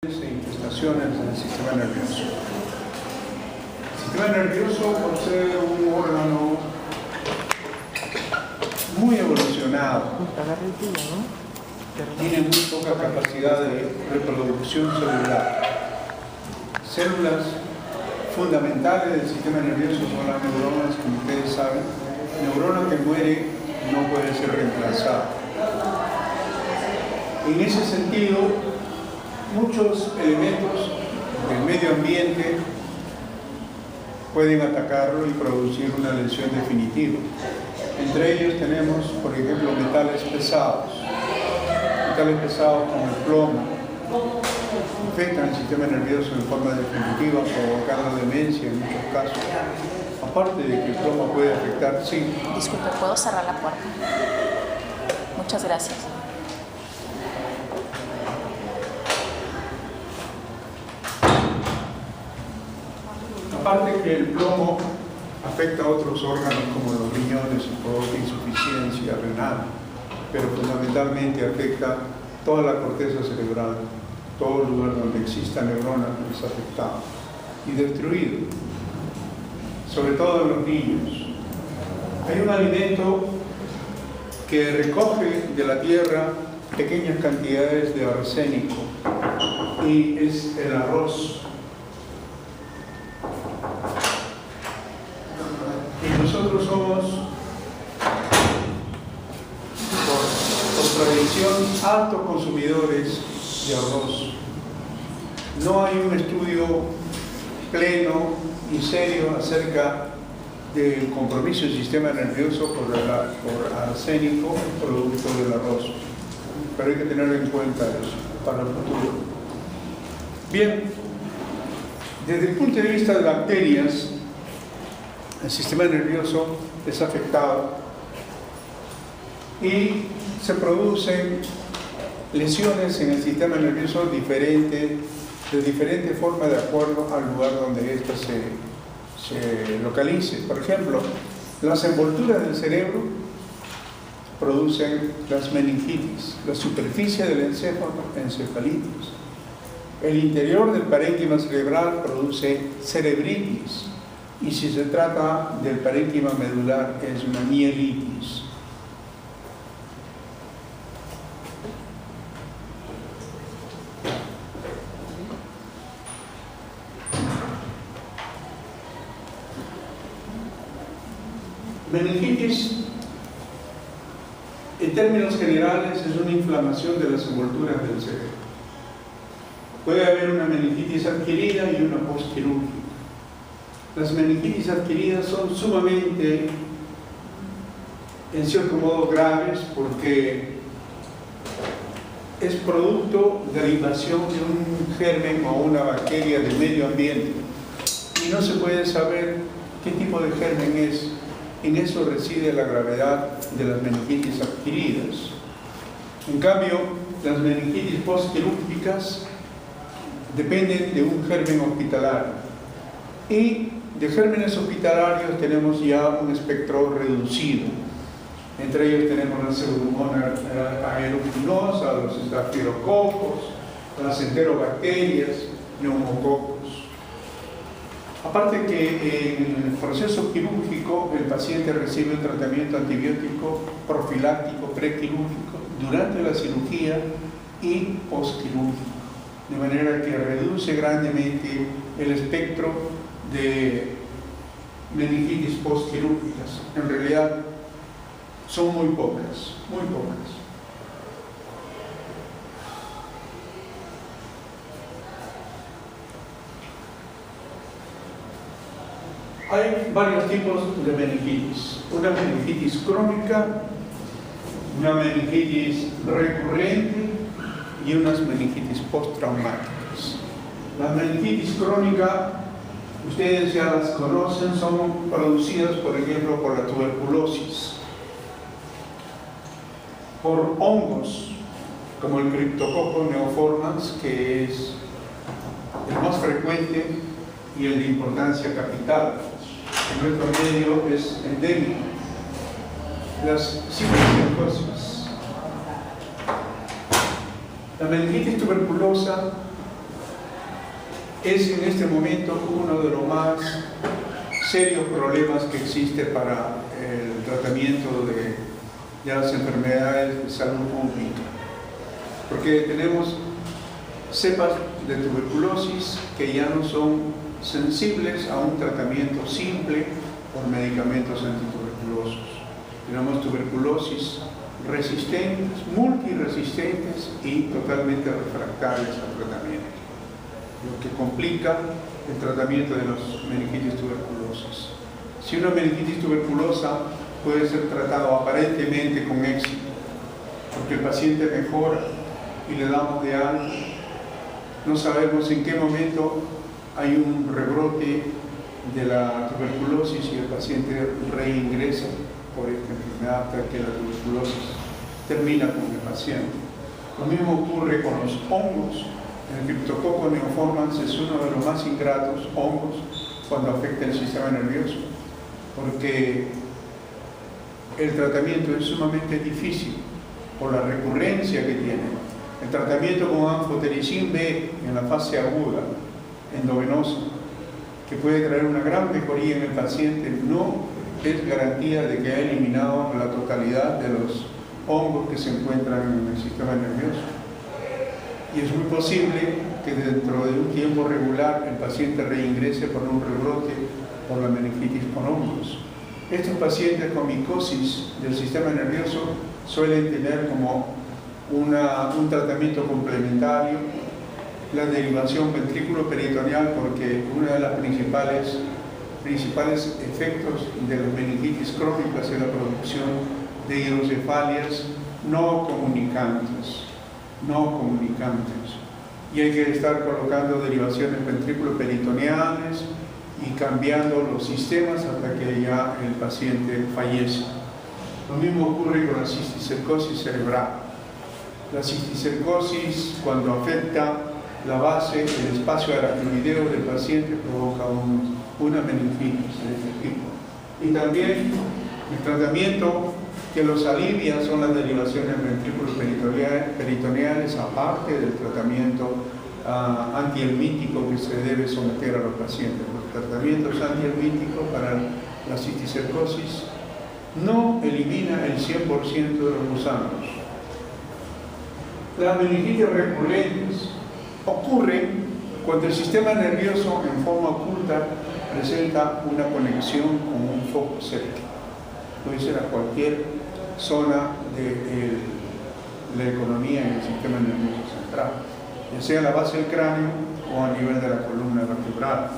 e infestaciones del sistema nervioso. El sistema nervioso, por ser un órgano muy evolucionado, tiene muy poca capacidad de reproducción celular. Células fundamentales del sistema nervioso son las neuronas, como ustedes saben. Neurona que muere no puede ser reemplazada. En ese sentido, muchos elementos del medio ambiente pueden atacarlo y producir una lesión definitiva. Entre ellos tenemos, por ejemplo, metales pesados. Metales pesados como el plomo afectan el sistema nervioso en forma definitiva, provocando demencia en muchos casos. Aparte de que el plomo puede afectar, sí. Disculpe, ¿puedo cerrar la puerta? Muchas gracias. Aparte que el plomo afecta a otros órganos como los riñones y provoca insuficiencia renal, pero fundamentalmente afecta toda la corteza cerebral, todo lugar donde exista neuronas es afectado y destruido, sobre todo en los niños. Hay un alimento que recoge de la tierra pequeñas cantidades de arsénico y es el arroz. Y nosotros somos, por tradición, altos consumidores de arroz. No hay un estudio pleno y serio acerca del compromiso del sistema nervioso por arsénico producto del arroz. Pero hay que tener en cuenta eso para el futuro. Bien, desde el punto de vista de bacterias, el sistema nervioso es afectado y se producen lesiones en el sistema nervioso de diferente forma de acuerdo al lugar donde ésta se localice. Por ejemplo, las envolturas del cerebro producen las meningitis, la superficie del encéfalo, encefalitis. El interior del parénquima cerebral produce cerebritis. Y si se trata del parénquima medular, es una mielitis. Meningitis, en términos generales, es una inflamación de las envolturas del cerebro. Puede haber una meningitis adquirida y una postquirúrgica. Las meningitis adquiridas son sumamente, en cierto modo, graves porque es producto de la invasión de un germen o una bacteria del medio ambiente y no se puede saber qué tipo de germen es. En eso reside la gravedad de las meningitis adquiridas. En cambio, las meningitis postquirúrgicas dependen de un germen hospitalario. Y de gérmenes hospitalarios tenemos ya un espectro reducido. Entre ellos tenemos la Pseudomonas aeruginosa, los estafilococos, las enterobacterias, neumococos. Aparte que en el proceso quirúrgico el paciente recibe un tratamiento antibiótico profiláctico prequirúrgico durante la cirugía y postquirúrgico, de manera que reduce grandemente el espectro de meningitis postquirúrgicas. En realidad son muy pocas, muy pocas. Hay varios tipos de meningitis. Una meningitis crónica, una meningitis recurrente y unas meningitis postraumáticas. La meningitis crónica, ustedes ya las conocen, son producidas, por ejemplo, por la tuberculosis, por hongos, como el Cryptococcus neoformans, que es el más frecuente y el de importancia capital. En nuestro medio es endémico. Las pseudomonas. La meningitis tuberculosa es en este momento uno de los más serios problemas que existe para el tratamiento de las enfermedades de salud pública, porque tenemos cepas de tuberculosis que ya no son sensibles a un tratamiento simple por medicamentos antituberculosos. Tenemos tuberculosis resistentes, multiresistentes y totalmente refractarias al tratamiento, lo que complica el tratamiento de los meningitis tuberculosis. Si una meningitis tuberculosa puede ser tratado aparentemente con éxito, porque el paciente mejora y le damos de alta, no sabemos en qué momento hay un rebrote de la tuberculosis y el paciente reingresa por esta enfermedad hasta que la tuberculosis termina con el paciente. Lo mismo ocurre con los hongos. El Cryptococcus neoformans es uno de los más ingratos hongos cuando afecta el sistema nervioso, porque el tratamiento es sumamente difícil por la recurrencia que tiene. El tratamiento con anfotericin B en la fase aguda, endovenosa, que puede traer una gran mejoría en el paciente, no es garantía de que ha eliminado la totalidad de los hongos que se encuentran en el sistema nervioso. Y es muy posible que dentro de un tiempo regular el paciente reingrese por un rebrote por la meningitis con hongos. Estos pacientes con micosis del sistema nervioso suelen tener como un tratamiento complementario la derivación ventrículo-peritoneal, porque uno de los principales efectos de las meningitis crónicas es la producción de hidrocefalias no comunicantes. Y hay que estar colocando derivaciones ventrículo-peritoneales y cambiando los sistemas hasta que ya el paciente fallece. Lo mismo ocurre con la cisticercosis cerebral. La cisticercosis, cuando afecta la base, el espacio aracnoideo del paciente, provoca una meningitis de este tipo. Y también el tratamiento que los alivia son las derivaciones ventrículo-peritoneales, aparte del tratamiento antihelmíntico que se debe someter a los pacientes. Los tratamientos antihelmínticos para la cisticercosis no elimina el 100% de los gusanos. Las meningitis recurrentes ocurren cuando el sistema nervioso en forma oculta presenta una conexión con un foco séptico. Puede ser a cualquier zona de la economía en el sistema nervioso central, ya sea a la base del cráneo o a nivel de la columna vertebral.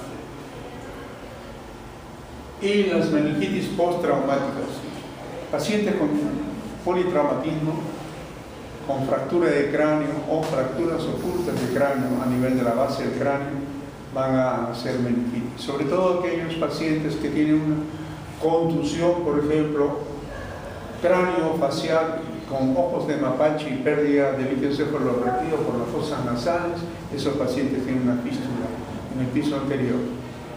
Y las meningitis postraumáticas, pacientes con politraumatismo, con fractura de cráneo o fracturas ocultas de cráneo a nivel de la base del cráneo, van a ser meningitis. Sobre todo aquellos pacientes que tienen una contusión, por ejemplo, cráneo facial con ojos de mapache y pérdida de líquido cefalorraquídeo por las fosas nasales, esos pacientes tienen una fístula en el piso anterior,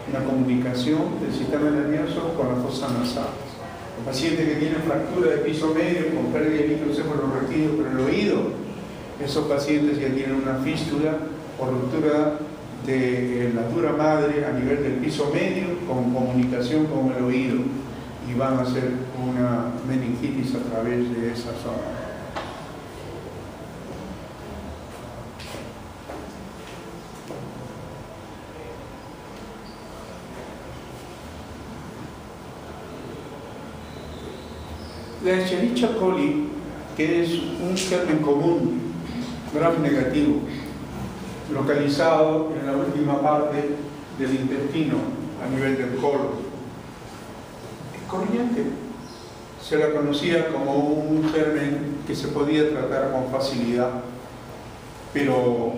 una comunicación del sistema nervioso con las fosas nasales. Los pacientes que tienen fractura de piso medio con pérdida de líquido cefalorraquídeo por el oído, esos pacientes ya tienen una fístula o ruptura de la dura madre a nivel del piso medio con comunicación con el oído, y van a hacer una meningitis a través de esa zona. La Escherichia coli, que es un germen común, gram negativo, localizado en la última parte del intestino a nivel del colon, corriente. Se la conocía como un germen que se podía tratar con facilidad, pero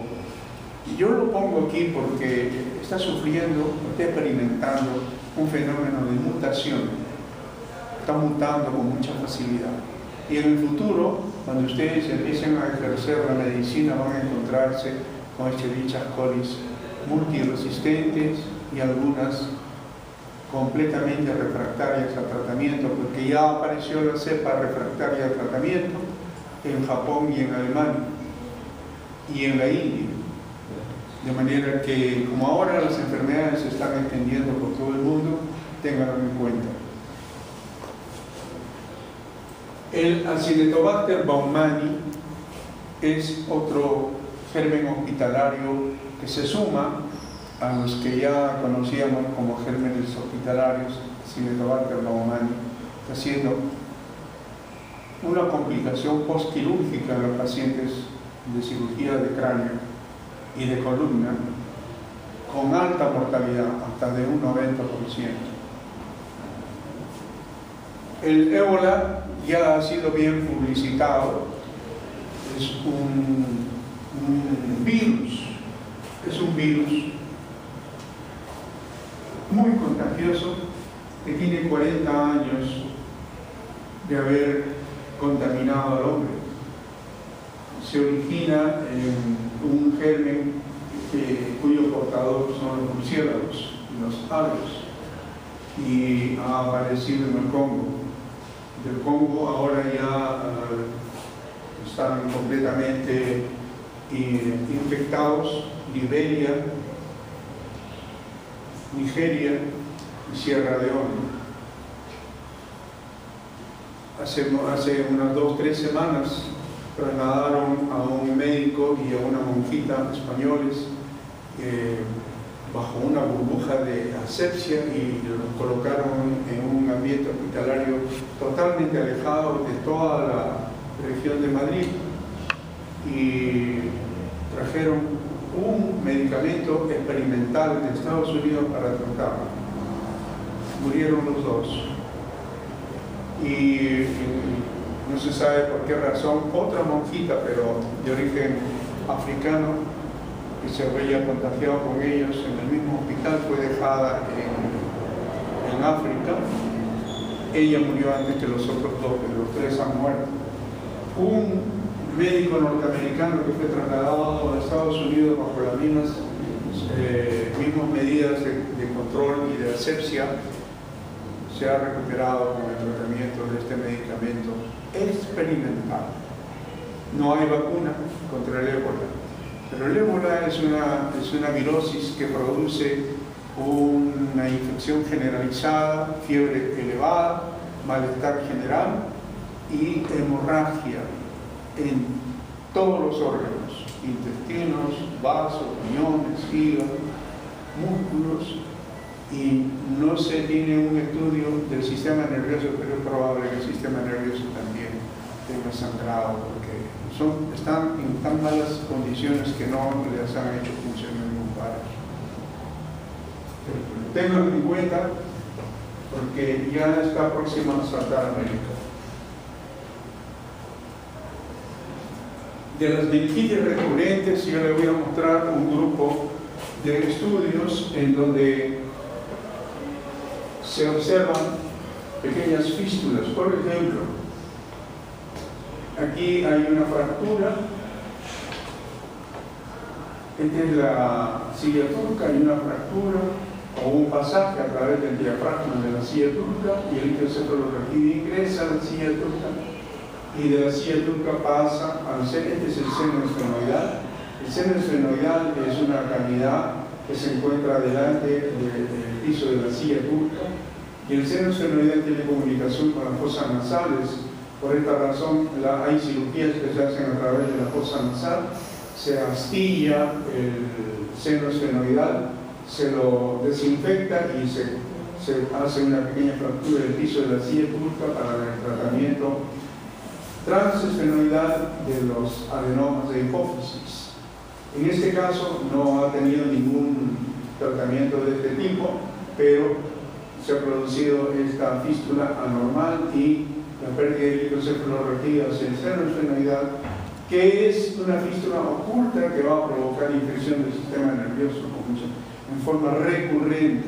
yo lo pongo aquí porque está sufriendo, está experimentando un fenómeno de mutación, está mutando con mucha facilidad, y en el futuro, cuando ustedes empiecen a ejercer la medicina, van a encontrarse con Escherichia coli multiresistentes y algunas completamente refractarias al tratamiento, porque ya apareció la cepa refractaria al tratamiento en Japón y en Alemania y en la India. de manera que, como ahora las enfermedades se están extendiendo por todo el mundo, tenganlo en cuenta. El Acinetobacter baumannii es otro germen hospitalario que se suma a los que ya conocíamos como gérmenes hospitalarios. Acinetobacter baumannii está siendo una complicación postquirúrgica en los pacientes de cirugía de cráneo y de columna, con alta mortalidad, hasta de un 90%. El ébola ya ha sido bien publicitado, es un virus muy contagioso que tiene 40 años de haber contaminado al hombre. Se origina en un germen cuyo portador son los murciélagos, los aves, y ha aparecido en el Congo. Del Congo ahora ya están completamente infectados Liberia, Nigeria y Sierra Leona. Hace unas 2-3 semanas trasladaron a un médico y a una monjita españoles bajo una burbuja de asepsia y los colocaron en un ambiente hospitalario totalmente alejado de toda la región de Madrid, y trajeron un medicamento experimental de Estados Unidos para tratarlo. Murieron los dos. Y no se sabe por qué razón, otra monjita, pero de origen africano, que se había contagiado con ellos en el mismo hospital, fue dejada en África. Ella murió antes que los otros dos, pero los 3 han muerto. Un médico norteamericano que fue trasladado a Estados Unidos bajo las mismas medidas de control y de asepsia, se ha recuperado con el tratamiento de este medicamento experimental. No hay vacuna contra el ébola, pero el ébola es una virosis que produce una infección generalizada, fiebre elevada, malestar general y hemorragia en todos los órganos: intestinos, vasos, riñones, hígado, músculos. Y no se tiene un estudio del sistema nervioso, pero es probable que el sistema nervioso también tenga sangrado, porque están en tan malas condiciones que no les han hecho funcionar ningún par. Tenganlo en cuenta, porque ya está próxima a saltar a América. De las meningitis recurrentes, yo les voy a mostrar un grupo de estudios en donde se observan pequeñas fístulas. Por ejemplo, aquí hay una fractura. Esta es la silla turca, hay una fractura o un pasaje a través del diafragma de la silla turca, y el encefalorraquídeo ingresa a la silla turca, y de la silla turca pasa al seno. Este es el seno esfenoidal. El seno esfenoidal es una cavidad que se encuentra delante del piso de la silla turca, y el seno esfenoidal tiene comunicación con las fosas nasales. Por esta razón hay cirugías que se hacen a través de la fosa nasal. Se astilla el seno esfenoidal, se lo desinfecta y se hace una pequeña fractura del piso de la silla turca para el tratamiento transesfenoidal de los adenomas de hipófisis. En este caso no ha tenido ningún tratamiento de este tipo, pero se ha producido esta fístula anormal y la pérdida de líquido cefalorraquídeo hacia el seno esfenoidal, que es una fístula oculta que va a provocar infección del sistema nervioso en forma recurrente.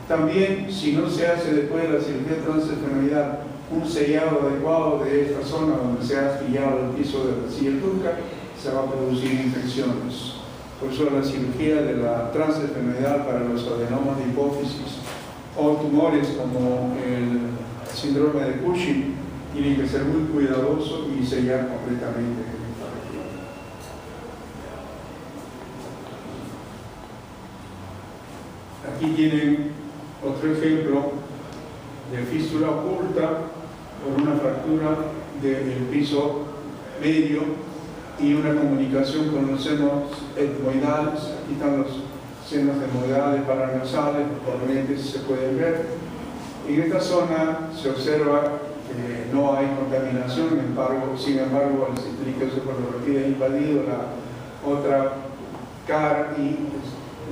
También, si no se hace después de la cirugía transesfenoidal un sellado adecuado de esta zona donde se ha astillado el piso de la silla turca, se va a producir infecciones. Por eso la cirugía de la transesfenoidal para los adenomas de hipófisis o tumores como el síndrome de Cushing tiene que ser muy cuidadoso y sellar completamente. Aquí tienen otro ejemplo de fístula oculta por una fractura del piso medio y una comunicación con los senos etmoidales. Aquí están los senos etmoidales paranasales, los cornetes se pueden ver. En esta zona se observa que no hay contaminación, sin embargo el cistilicocefalorraquídeo ha invadido la otra cara y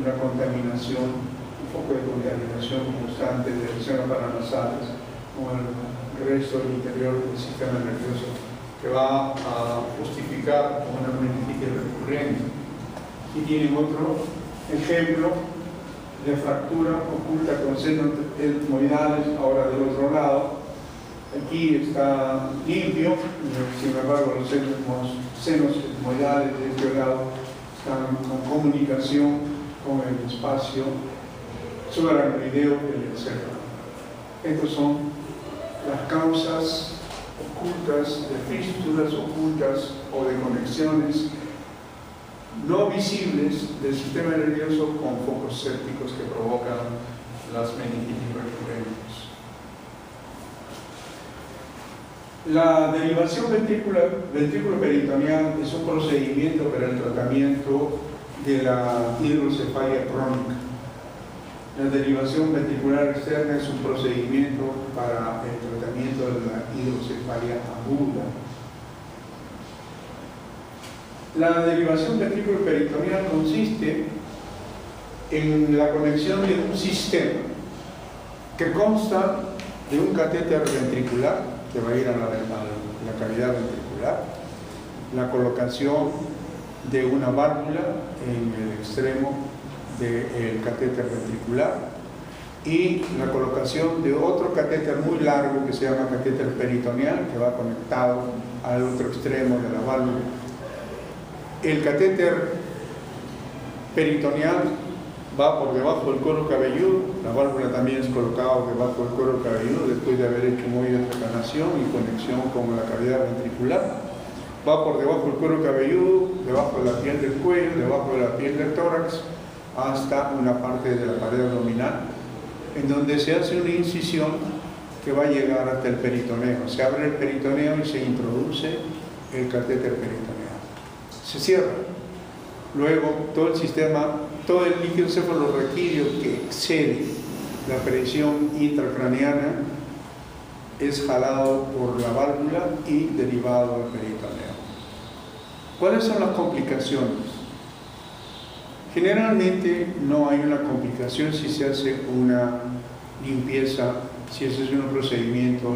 una contaminación, un foco de contaminación constante de las zonas paranasales con el resto del interior del sistema nervioso, que va a justificar una meningitis recurrente. Aquí tienen otro ejemplo de fractura oculta con senos etmoidales, ahora del otro lado. Aquí está limpio, sin embargo los senos etmoidales de este lado están con comunicación con el espacio subaracnoideo del cerebro. Estas son las causas ocultas de fístulas ocultas o de conexiones no visibles del sistema nervioso con focos sépticos que provocan las meningitis recurrentes. La derivación ventrículo-peritoneal es un procedimiento para el tratamiento de la hidrocefalia crónica. La derivación ventricular externa es un procedimiento para el tratamiento de la hidrocefalia aguda. La derivación ventrículo-peritoneal consiste en la conexión de un sistema que consta de un catéter ventricular que va a ir a la cavidad ventricular, la colocación de una válvula en el extremo del catéter ventricular y la colocación de otro catéter muy largo que se llama catéter peritoneal, que va conectado al otro extremo de la válvula. El catéter peritoneal va por debajo del cuero cabelludo, la válvula también es colocada debajo del cuero cabelludo después de haber hecho un hoyo de tracanación y conexión con la cavidad ventricular. Va por debajo del cuero cabelludo, debajo de la piel del cuello, debajo de la piel del tórax, hasta una parte de la pared abdominal, en donde se hace una incisión que va a llegar hasta el peritoneo. Se abre el peritoneo y se introduce el catéter peritoneal. Se cierra. Luego, todo el sistema, todo el líquido cefalorraquídeo que excede la presión intracraneana es jalado por la válvula y derivado al peritoneo. ¿Cuáles son las complicaciones? Generalmente no hay una complicación si se hace una limpieza, si se hace un procedimiento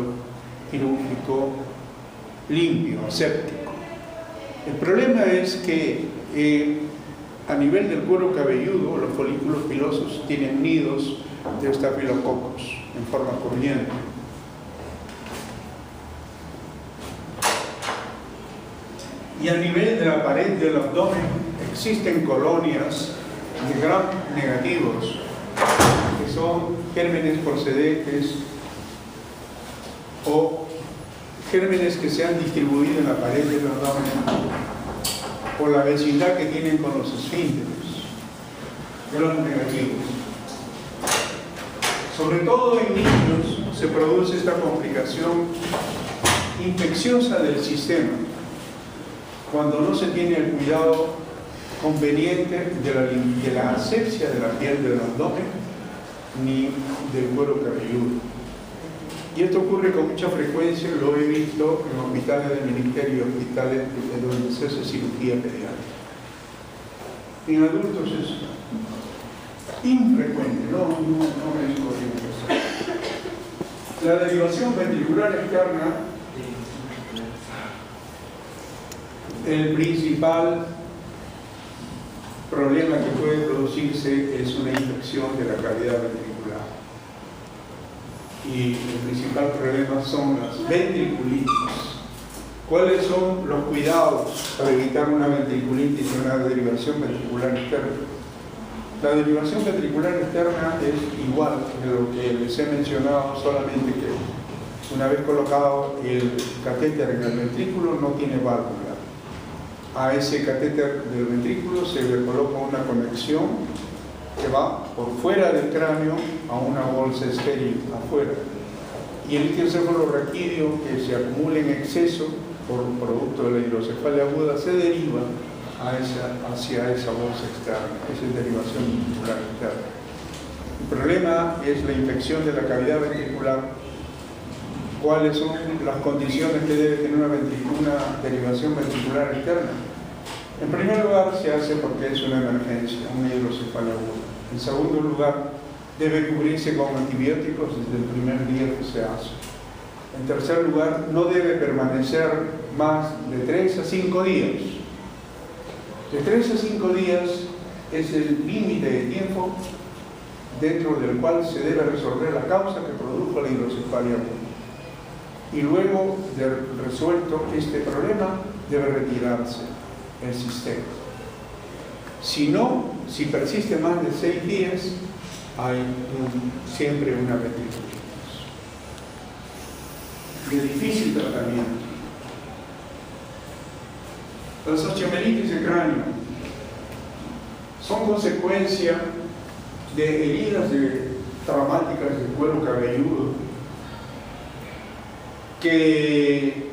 quirúrgico limpio, aséptico. El problema es que a nivel del cuero cabelludo, los folículos pilosos tienen nidos de estafilococos en forma corriente. Y a nivel de la pared del abdomen existen colonias de gram negativos, que son gérmenes procedentes o gérmenes que se han distribuido en la pared del abdomen por la vecindad que tienen con los esfínteres, gram negativos. Sobre todo en niños se produce esta complicación infecciosa del sistema cuando no se tiene el cuidado conveniente de la asepsia de la piel del abdomen ni del cuero cabelludo. Y esto ocurre con mucha frecuencia, lo he visto en hospitales del ministerio, hospitales donde se hace cirugía pediátrica. En adultos es infrecuente, no es corriente. La derivación ventricular externa, el principal problema que puede producirse es una infección de la cavidad ventricular. Y el principal problema son las ventriculitis. ¿Cuáles son los cuidados para evitar una ventriculitis y una derivación ventricular externa? La derivación ventricular externa es igual que lo que les he mencionado, solamente que una vez colocado el catéter en el ventrículo no tiene válvula. A ese catéter del ventrículo se le coloca una conexión que va por fuera del cráneo a una bolsa estéril afuera. Y el líquido cefalorraquídeo que se acumula en exceso por producto de la hidrocefalia aguda se deriva hacia esa bolsa externa. Esa es derivación ventricular externa. El problema es la infección de la cavidad ventricular. ¿Cuáles son las condiciones que debe tener una derivación ventricular externa? En primer lugar, se hace porque es una emergencia, una hidrocefalia aguda. En segundo lugar, debe cubrirse con antibióticos desde el primer día que se hace. En tercer lugar, no debe permanecer más de 3 a 5 días. De 3 a 5 días es el límite de tiempo dentro del cual se debe resolver la causa que produjo la hidrocefalia aguda. Y luego de resuelto este problema, debe retirarse el sistema. Si no, si persiste más de 6 días, hay siempre una ventriculitis de difícil tratamiento. Las osteomelitis de cráneo son consecuencia de heridas traumáticas del cuero cabelludo, que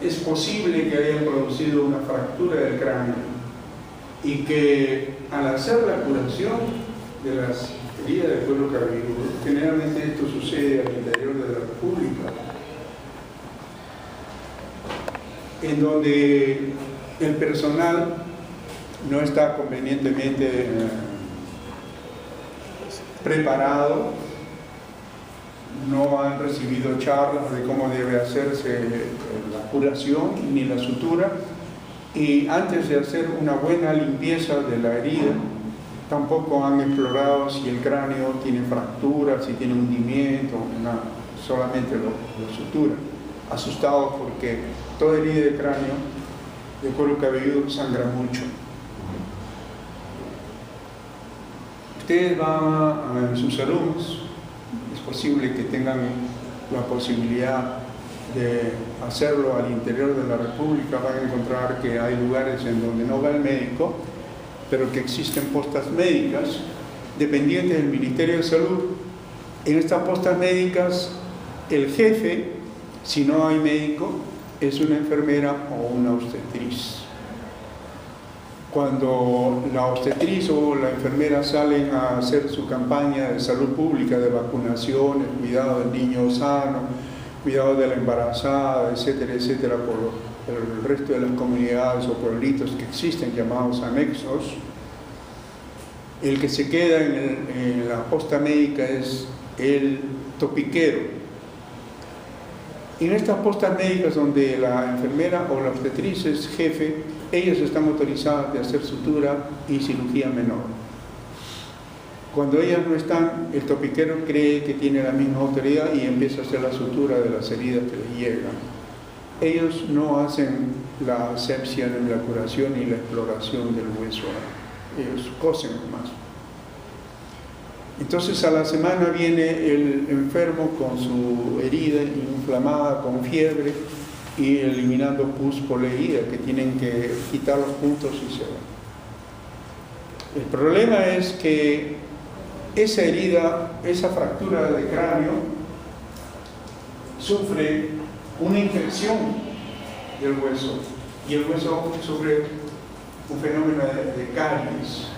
es posible que hayan producido una fractura del cráneo y que al hacer la curación de las heridas del cuero cabelludo, generalmente esto sucede al interior de la República, en donde el personal no está convenientemente preparado, no han recibido charlas de cómo debe hacerse la curación ni la sutura, y antes de hacer una buena limpieza de la herida, tampoco han explorado si el cráneo tiene fracturas, si tiene hundimiento, nada, solamente lo sutura. Asustados porque toda herida de cráneo, de cuero cabelludo, sangra mucho. Ustedes van a sus alumnos, es posible que tengan la posibilidad de hacerlo al interior de la República, van a encontrar que hay lugares en donde no va el médico, pero que existen postas médicas dependientes del Ministerio de Salud. En estas postas médicas, el jefe, si no hay médico, es una enfermera o una obstetriz. Cuando la obstetriz o la enfermera salen a hacer su campaña de salud pública, de vacunaciones, cuidado del niño sano, cuidado de la embarazada, etcétera, etcétera, por el resto de las comunidades o pueblitos que existen, llamados anexos, el que se queda en la posta médica es el topiquero. En estas postas médicas donde la enfermera o la obstetriz es jefe, ellas están autorizadas de hacer sutura y cirugía menor. Cuando ellas no están, el topiquero cree que tiene la misma autoridad y empieza a hacer la sutura de las heridas que le llegan. Ellos no hacen la asepsia ni la curación ni la exploración del hueso. Ellos cosen más. Entonces a la semana viene el enfermo con su herida inflamada, con fiebre, y eliminando pus por la herida, que tienen que quitar los puntos y se van. El problema es que esa herida, esa fractura de cráneo, sufre una infección del hueso, y el hueso sufre un fenómeno de caries.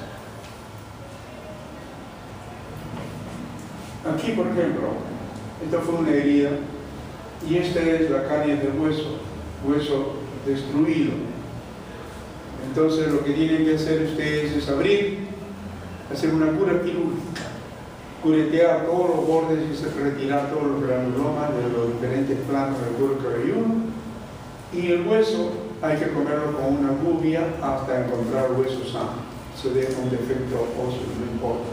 Aquí, por ejemplo, esta fue una herida y esta es la caries del hueso destruido. Entonces lo que tienen que hacer ustedes es hacer una cura quirúrgica, curetear todos los bordes y retirar todos los granulomas de los diferentes planos del cuero cabelludo, y el hueso hay que comerlo con una gubia hasta encontrar hueso sano. Se deja un defecto óseo, no importa.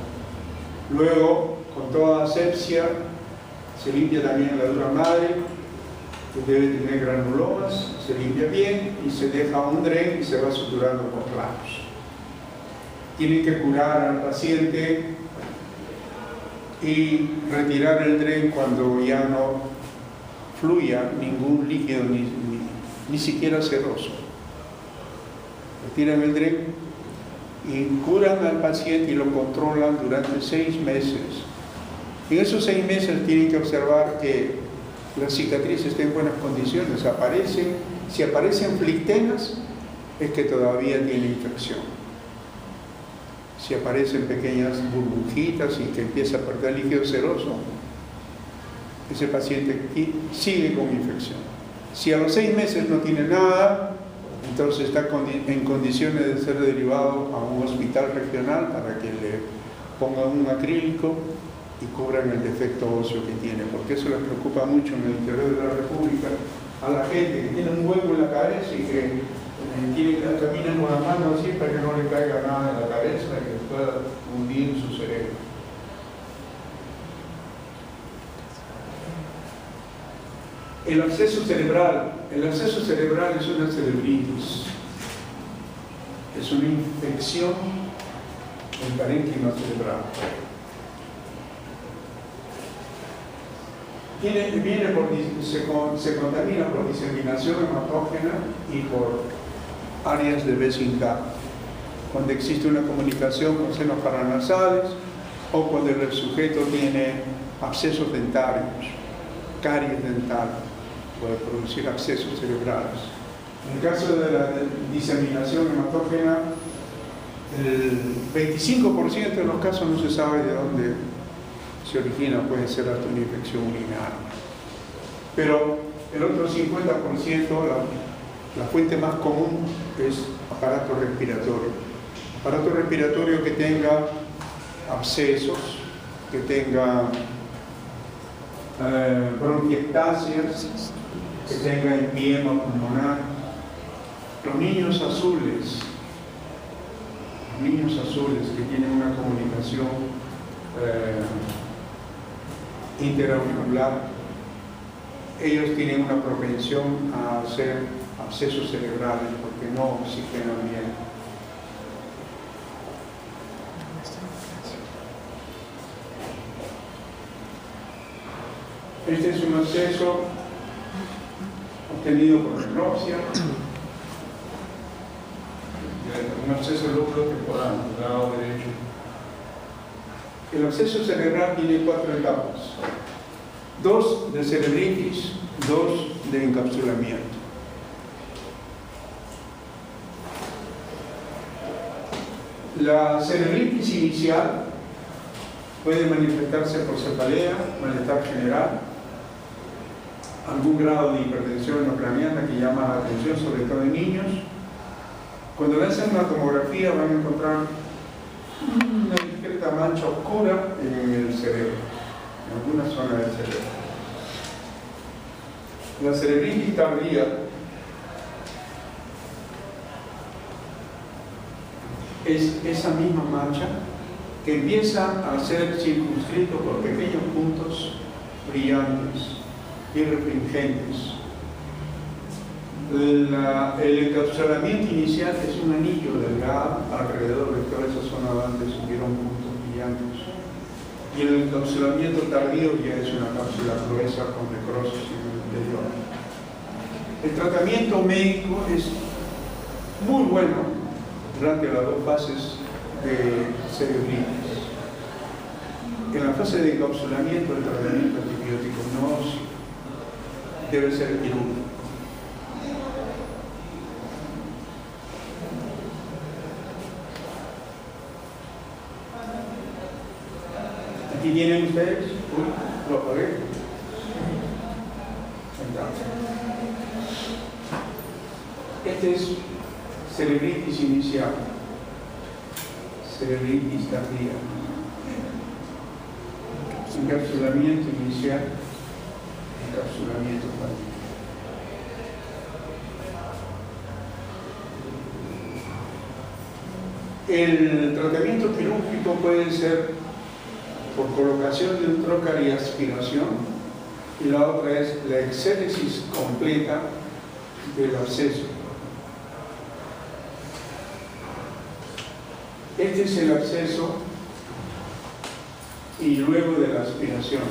Luego, con toda asepsia, se limpia también la dura madre, que debe tener granulomas, se limpia bien y se deja un dren y se va suturando con clavos. Tienen que curar al paciente y retirar el dren cuando ya no fluya ningún líquido, ni siquiera seroso. Retiran el dren y curan al paciente y lo controlan durante 6 meses. En esos 6 meses tienen que observar que la cicatriz esté en buenas condiciones. Si aparecen flictenas, es que todavía tiene infección. Si aparecen pequeñas burbujitas y que empieza a perder líquido seroso, ese paciente sigue con infección. Si a los 6 meses no tiene nada, entonces está en condiciones de ser derivado a un hospital regional para que le pongan un acrílico y cubran el defecto óseo que tiene, porque eso les preocupa mucho en el interior de la República a la gente que tiene un hueco en la cabeza y que caminan con la mano así para que no le caiga nada en la cabeza y que pueda hundir su cerebro. El absceso cerebral es una cerebritis, es una infección del parénquima cerebral. Se contamina por diseminación hematógena y por áreas de vecindad, cuando existe una comunicación con senos paranasales o cuando el sujeto tiene abscesos dentarios, caries dental, puede producir abscesos cerebrales. En el caso de la diseminación hematógena, el 25% de los casos no se sabe de dónde se origina, puede ser hasta una infección urinaria. Pero el otro 50%, la fuente más común es aparato respiratorio. Aparato respiratorio que tenga abscesos, que tenga bronquiectasias, que tenga empiema pulmonar. Los niños azules que tienen una comunicación interauricular, ellos tienen una propensión a hacer abscesos cerebrales porque no oxigenan bien. Este es un absceso obtenido por necropsia, un absceso lóbulo temporal, lado derecho. El absceso cerebral tiene 4 etapas: 2 de cerebritis, 2 de encapsulamiento. La cerebritis inicial puede manifestarse por cefalea, malestar general, algún grado de hipertensión endocraniana que llama la atención, sobre todo en niños. Cuando le hacen una tomografía van a encontrar una discreta mancha oscura en el cerebro, en alguna zona del cerebro. La cerebritis tardía es esa misma mancha que empieza a ser circunscrito por pequeños puntos brillantes y refringentes. El encapsulamiento inicial es un anillo delgado alrededor de toda esa zona donde subieron puntos brillantes, y el encapsulamiento tardío ya es una cápsula gruesa con necrosis en el interior. El tratamiento médico es muy bueno durante las 2 fases de cerebritis. En la fase de encapsulamiento el tratamiento antibiótico no debe ser quirúrgico. Aquí tienen ustedes, lo apagué. Este es cerebritis inicial, cerebritis tardía, encapsulamiento inicial, encapsulamiento tardío. El tratamiento quirúrgico puede ser por colocación de un trocar y aspiración, y la otra es la exéresis completa del absceso. Este es el absceso y luego de la aspiración.